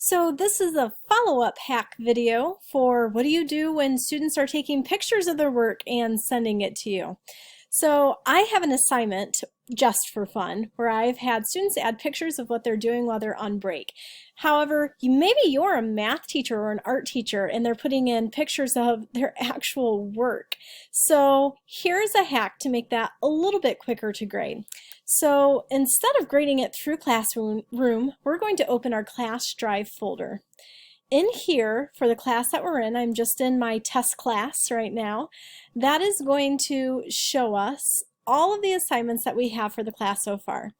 So this is a follow-up hack video for what do you do when students are taking pictures of their work and sending it to you. So I have an assignment just for fun where I've had students add pictures of what they're doing while they're on break. However, maybe you're a math teacher or an art teacher and they're putting in pictures of their actual work. So here's a hack to make that a little bit quicker to grade. So instead of grading it through Classroom, we're going to open our class drive folder. In here, for the class that we're in, I'm just in my test class right now, that is going to show us all of the assignments that we have for the class so far.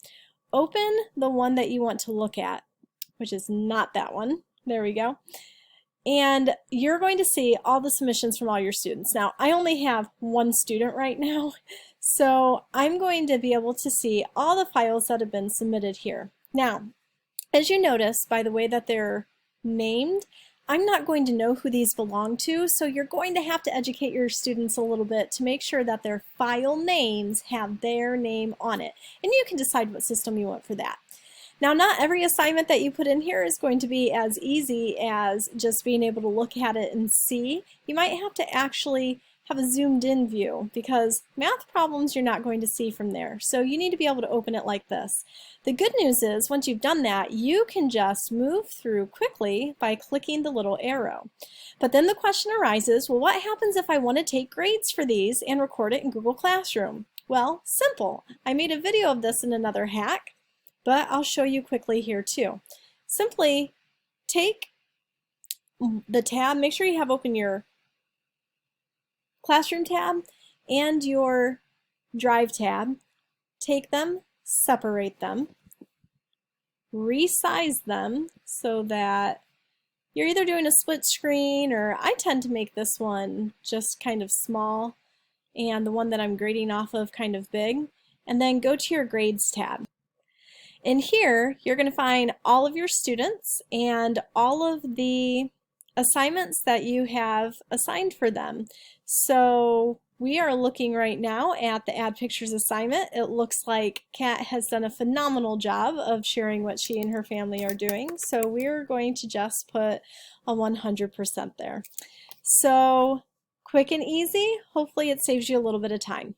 Open the one that you want to look at, which is not that one. There we go. And you're going to see all the submissions from all your students. Now, I only have one student right now, so I'm going to be able to see all the files that have been submitted here. Now, as you notice by the way that they're named, I'm not going to know who these belong to, so you're going to have to educate your students a little bit to make sure that their file names have their name on it. And you can decide what system you want for that. Now, not every assignment that you put in here is going to be as easy as just being able to look at it and see. You might have to actually have a zoomed in view because math problems you're not going to see from there. So you need to be able to open it like this. The good news is once you've done that, you can just move through quickly by clicking the little arrow. But then the question arises, well, what happens if I want to take grades for these and record it in Google Classroom? Well, simple. I made a video of this in another hack, but I'll show you quickly here too. Simply take the tab, make sure you have open your Classroom tab and your Drive tab, take them, separate them, resize them so that you're either doing a split screen, or I tend to make this one just kind of small and the one that I'm grading off of kind of big, and then go to your Grades tab. In here, you're going to find all of your students and all of the assignments that you have assigned for them. So we are looking right now at the Add Pictures assignment. It looks like Kat has done a phenomenal job of sharing what she and her family are doing. So we're going to just put a 100% there. So quick and easy. Hopefully it saves you a little bit of time.